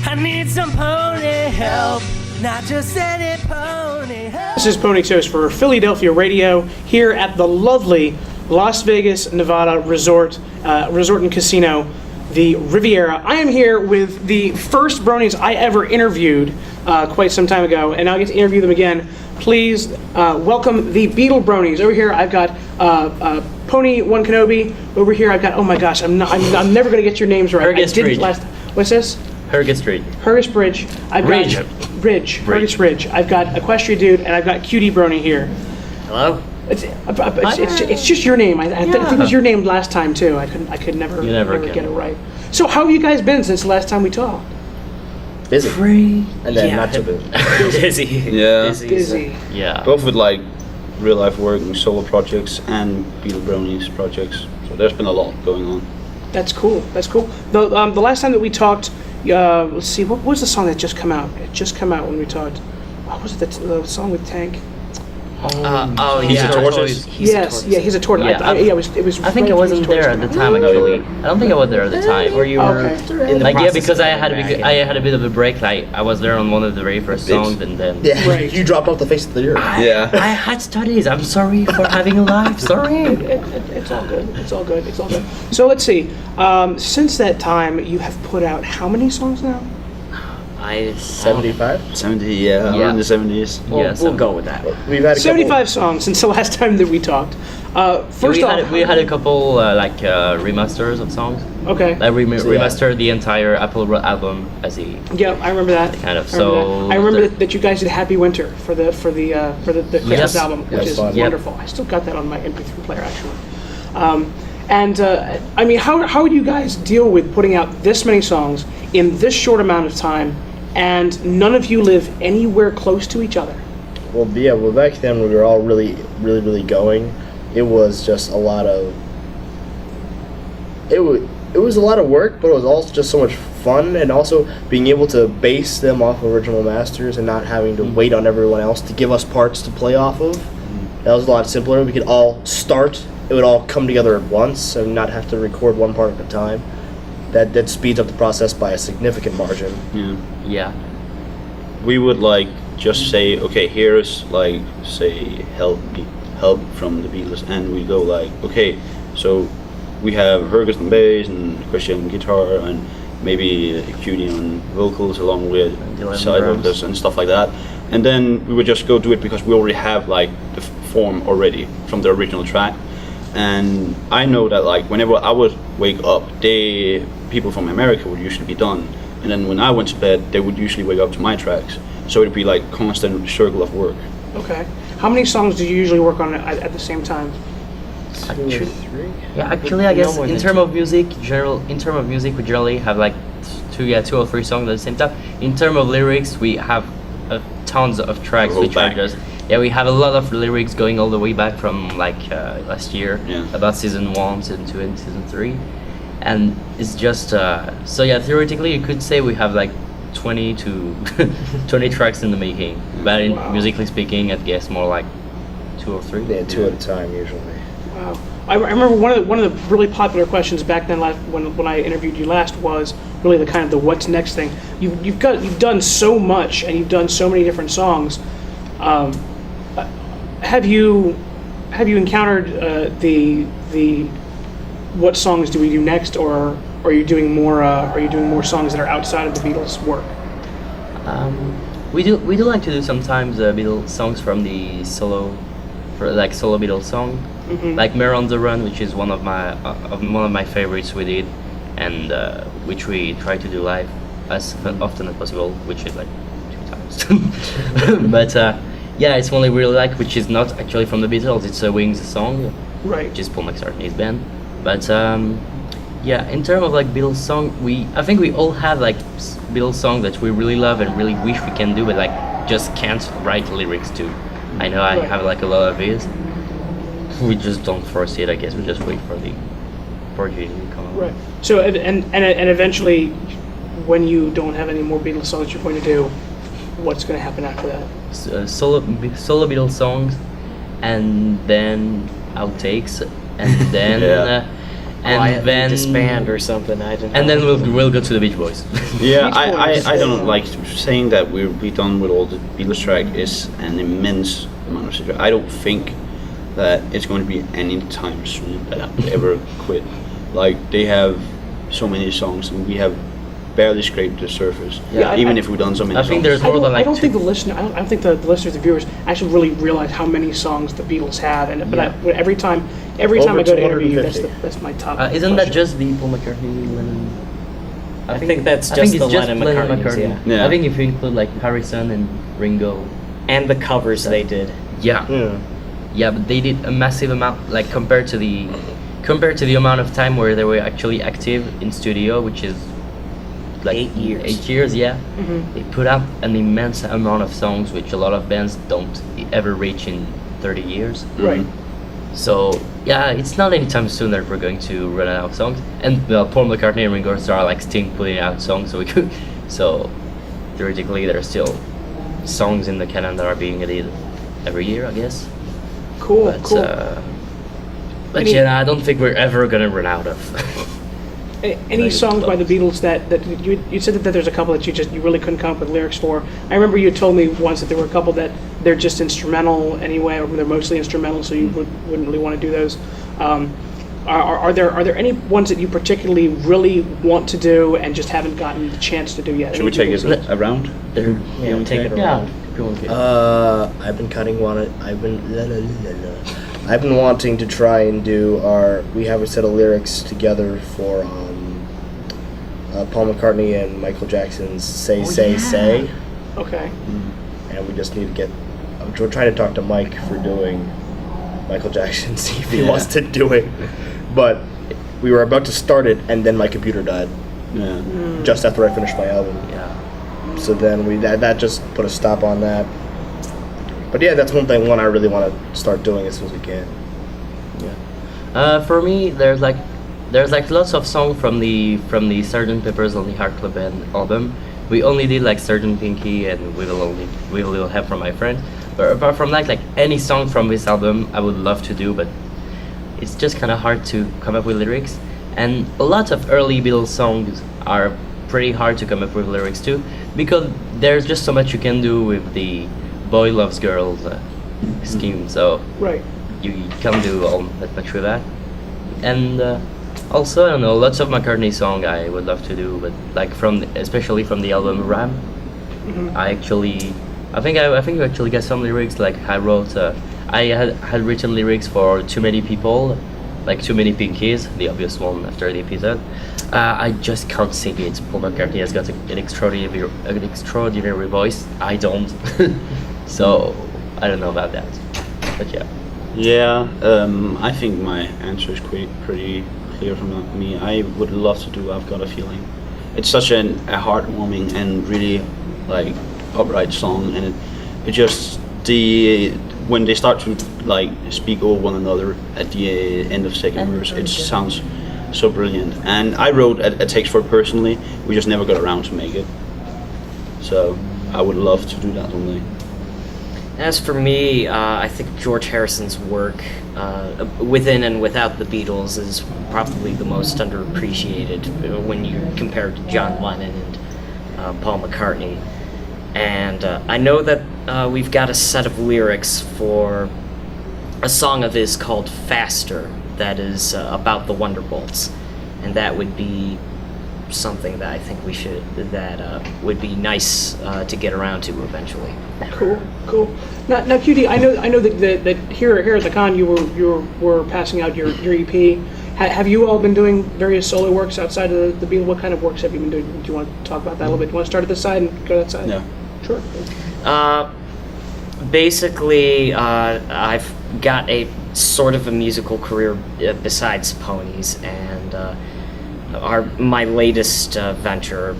I need some pony help, not just any pony help. This is PonyToast for Fillydelphia Radio here at the lovely Las Vegas, Nevada resort and casino, the Riviera. I am here with the first Bronies I ever interviewed quite some time ago, and I'll get to interview them again. Please welcome the Beatle Bronies. Over here I've got Pony One Kenobi. Over here I've got, oh my gosh, I'm never going to get your names right. Hergus Bridge. What's this? Hergus Street. Hergus Bridge. Ridge. Hergus Ridge. I've got Equestria Dude, and I've got Cutie Brony here. Hello? It's just your name. I think it was your name last time too. I could never get it right. So how have you guys been since the last time we talked? Busy. Free. And then not so busy. Busy. Yeah. Busy. Yeah. Both with like real life work and solo projects and Beatle Bronies projects. So there's been a lot going on. That's cool. The last time that we talked, let's see, what was the song that just come out? It just come out when we talked. What was it? The song with Tank? He's a tortoise. He's a tortoise. Yeah, it was. I think I wasn't there at the time actually. I don't think I was there at the time. Where you were in the process because of I had a bit of a break. Like I was there on one of the very first songs, and then Right. you dropped off the face of the earth. I had studies. I'm sorry for having a life. Sorry. It's all good. It's all good. So let's see. Since that time, you have put out how many songs now? 75? 70, yeah, around the 70s. We'll go with that. We've had a 75 songs since the last time that we talked. We had a couple remasters of songs. Okay. Like remastered the entire Apple album as a Yeah, I remember that. kind of. I remember that you guys did Happy Winter for the Christmas album, which is fun. wonderful. I still got that on my MP3 player actually. I mean, how do you guys deal with putting out this many songs in this short amount of time, and none of you live anywhere close to each other? Well, back then we were all really going. It was just a lot of... It was a lot of work, but it was also just so much fun, and also being able to base them off original masters and not having to wait on everyone else to give us parts to play off of. That was a lot simpler. We could all start. It would all come together at once and not have to record one part at a time. That speeds up the process by a significant margin. Yeah. We would like just say, okay, here's like say help from the Beatles, and we go like, okay, so we have Hergus on bass and Christian on guitar and maybe Cutie on vocals along with side vocals and stuff like that, and then we would just go do it because we already have like the form already from the original track. And I know that like whenever I would wake up, people from America would usually be done, and then when I went to bed, they would usually wake up to my tracks. So it'd be like constant circle of work. Okay. How many songs do you usually work on at the same time? Actually, I guess in terms of music, we generally have like two or three songs at the same time. In terms of lyrics, we have tons of tracks which are just. Yeah, we have a lot of lyrics going all the way back from like last year about season 1, season 2, and season 3, and it's just theoretically you could say we have like 20 to 20 tracks in the making, but musically speaking, I guess more like 2 or 3. Yeah, 2 at a time usually. Wow. I remember one of the really popular questions back then, when I interviewed you last, was really the what's next thing. You've done so much, and you've done so many different songs. Have you encountered the what songs do we do next, or are you doing more songs that are outside of the Beatles' work? We do like to do sometimes Beatles songs from the solo Beatles song, like "Mirror on the Run," which is one of my favorites we did, and which we try to do live as often as possible, which is like 2 times, but. Yeah, it's one I really like, which is not actually from the Beatles. It's a Wings song, right? Which is Paul McCartney's band. But in terms of like Beatles song, I think we all have like Beatles songs that we really love and really wish we can do, but like just can't write lyrics to. I know I have like a lot of these. We just don't foresee it. I guess we just wait for the opportunity to come. Right. So and eventually, when you don't have any more Beatles songs you're going to do, what's going to happen after that? Solo Beatles songs, and then outtakes, and then and then disband or something. I don't know. and then we'll go to the Beach Boys. Yeah, Beach I Boys. don't like saying that we'll be done with all the Beatles track is an immense amount of stuff. I don't think that it's going to be any time soon that they ever quit. Like, they have so many songs and we have barely scraped the surface. Yeah, even I- if we've done so many I songs. think there's more than I like don't two. think the listener. I don't think the listeners, the viewers, actually really realize how many songs the Beatles have. And but every time I Over go to interview, 250. that's my top. Isn't that question. just the Paul McCartney, Lennon? I think that's I think just it's the just Lennon Lennon McCartney's, McCartney. yeah. Yeah. I think if you include like Harrison and Ringo, And the covers they did. yeah, yeah, but they did a massive amount, like compared to the amount of time where they were actually active in studio, which is like 8 years. 8 years, yeah. Mm-hmm. They put out an immense amount of songs, which a lot of bands don't ever reach in 30 years. Right. So yeah, it's not anytime soon that we're going to run out of songs. And Paul McCartney and Ringo Starr are like still putting out songs, so we could. So theoretically, there are still songs in the canon that are being added every year, I guess. Cool. But cool. but Any- yeah, I don't think we're ever gonna run out of. Any songs by the Beatles that you said that there's a couple that you really couldn't come up with lyrics for. I remember you told me once that there were a couple that they're just instrumental anyway, or they're mostly instrumental, so you wouldn't really want to do those. Are there any ones that you particularly really want to do and just haven't gotten the chance to do yet? Should we take it around? Yeah, we'll take it around. I've been I've been wanting to try and do we have a set of lyrics together for Paul McCartney and Michael Jackson's Say Say, Okay. and we just need to get. We're trying to talk to Mike for doing Michael Jackson, see if he wants to do it, but we were about to start it and then my computer died Yeah. just after I finished my album. Yeah. So then that just put a stop on that. But yeah, that's one I really want to start doing as soon as we can. For me, there's like lots of songs from the Sgt. Pepper's Lonely Heart Club Band album. We only did like Sgt. Pinky and We Will Have from My Friend. But apart from that, like any song from this album, I would love to do, but it's just kind of hard to come up with lyrics. And a lot of early Beatles songs are pretty hard to come up with lyrics too, because there's just so much you can do with the boy loves girls scheme. So Right. you can't do all that much with that. And also, I don't know, lots of McCartney song I would love to do, but like especially from the album Ram, I think you actually got some lyrics. Like I wrote, I had written lyrics for Too Many People, like Too Many Pinkies, the obvious one after the episode. I just can't sing it. Paul McCartney has got an extraordinary voice. I don't. So I don't know about that. But yeah. Yeah, I think my answer is pretty clear from me. I would love to do I've Got a Feeling. It's such a heartwarming and really like upright song, and it just when they start to like speak over one another at the end of second verse, it sounds so brilliant. And I wrote a text for it personally. We just never got around to make it. So I would love to do that one day. As for me, I think George Harrison's work, within and without the Beatles, is probably the most underappreciated when you compare it to John Lennon and Paul McCartney. And I know that we've got a set of lyrics for a song of his called Faster that is about the Wonderbolts. And that would be something that I think would be nice to get around to eventually. Cool. Now, QD, I know that here at the con you were passing out your EP. Have you all been doing various solo works outside of the Beatles? What kind of works have you been doing? Do you want to talk about that a little bit? Do you want to start at this side and go to that side? Yeah. Sure. Basically, I've got a sort of a musical career besides ponies, and my latest venture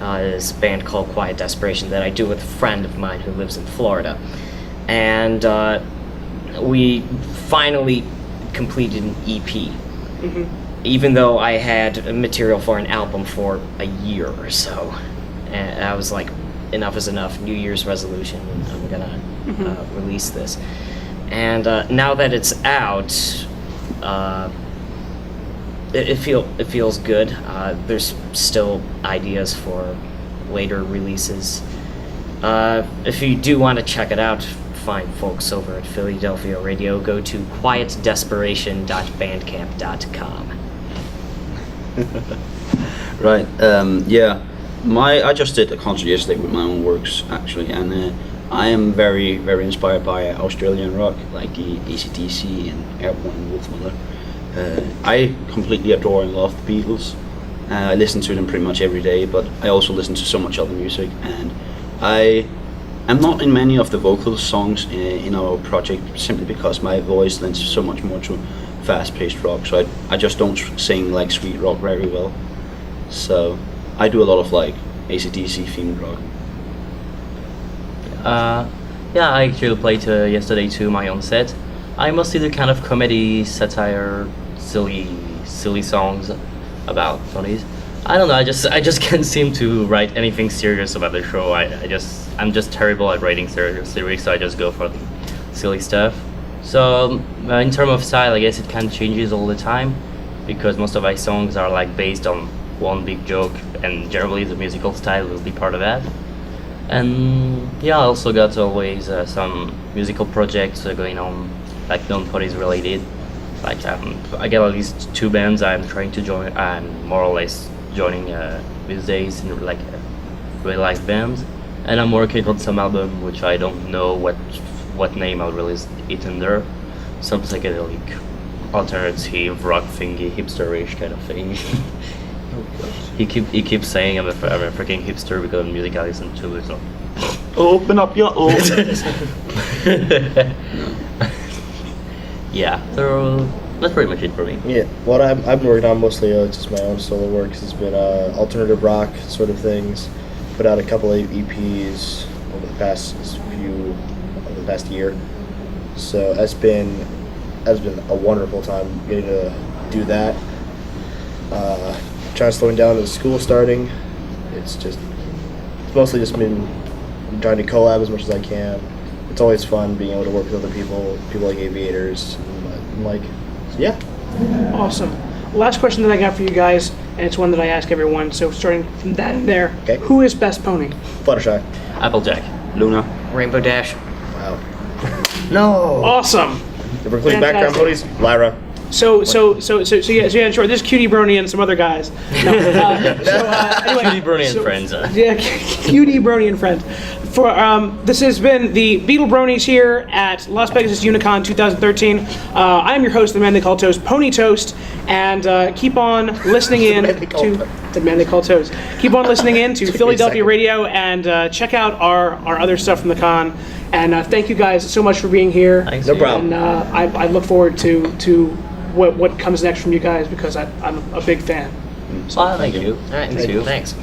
is a band called Quiet Desperation that I do with a friend of mine who lives in Florida. And we finally completed an EP, even though I had material for an album for a year or so. And I was like, enough is enough, New Year's resolution, I'm gonna release this. And now that it's out, it feels good. There's still ideas for later releases. If you do want to check it out, fine folks over at Fillydelphia Radio, go to quietdesperation.bandcamp.com. Right. Yeah. I just did a concert yesterday with my own works actually, and I am very, very inspired by Australian rock like AC/DC and Airborne and Wolfmother. I completely adore and love the Beatles. I listen to them pretty much every day, but I also listen to so much other music, and I am not in many of the vocal songs in our project simply because my voice lends so much more to fast-paced rock, so I just don't sing like sweet rock very well. So I do a lot of like AC/DC themed rock. Yeah, I actually played yesterday too, my own set. I mostly do kind of comedy, satire, silly songs about ponies. I don't know. I just can't seem to write anything serious about the show. I'm just terrible at writing serious lyrics, so I just go for the silly stuff. So in terms of style, I guess it kind of changes all the time because most of my songs are like based on one big joke, and generally the musical style will be part of that. And yeah, I also got always some musical projects going on, like non-ponies related. Like I got at least 2 bands I'm trying to join. I'm more or less joining these days in like real life bands, and I'm working on some album which I don't know what name I'll release it under. Some psychedelic, alternative rock thingy, hipsterish kind of thing. He keeps saying I'm a freaking hipster because of music I listen to. So Open up your own. yeah, so that's pretty much it for me. Yeah, what I've been working on mostly just my own solo works. It's been alternative rock sort of things. Put out a couple of EPs over the past year. So that's been a wonderful time getting to do that. Trying to slow down with school starting. It's mostly just been trying to collab as much as I can. It's always fun being able to work with other people like aviators, and like, yeah. Awesome. Last question that I got for you guys, and it's one that I ask everyone. So starting from that and there, Okay. who is best pony? Fluttershy. Applejack. Luna. Rainbow Dash. Wow. No. Awesome. If we're including background ponies, Lyra. So yeah, sure. This Cutie Brony and some other guys. No, anyway, Cutie Brony and friends. Yeah, Cutie Brony and friends. For this has been the Beatle Bronies here at Las Pegasus Unicon 2013. I am your host, the man they call Toast, PonyToast, and keep on listening in to the man they call Toast. Keep on listening in to Fillydelphia Radio and check out our other stuff from the con. And thank you guys so much for being here. Thanks. No problem. And I look forward to what comes next from you guys because I'm a big fan. Well, thank you. All right, Thank you. thanks.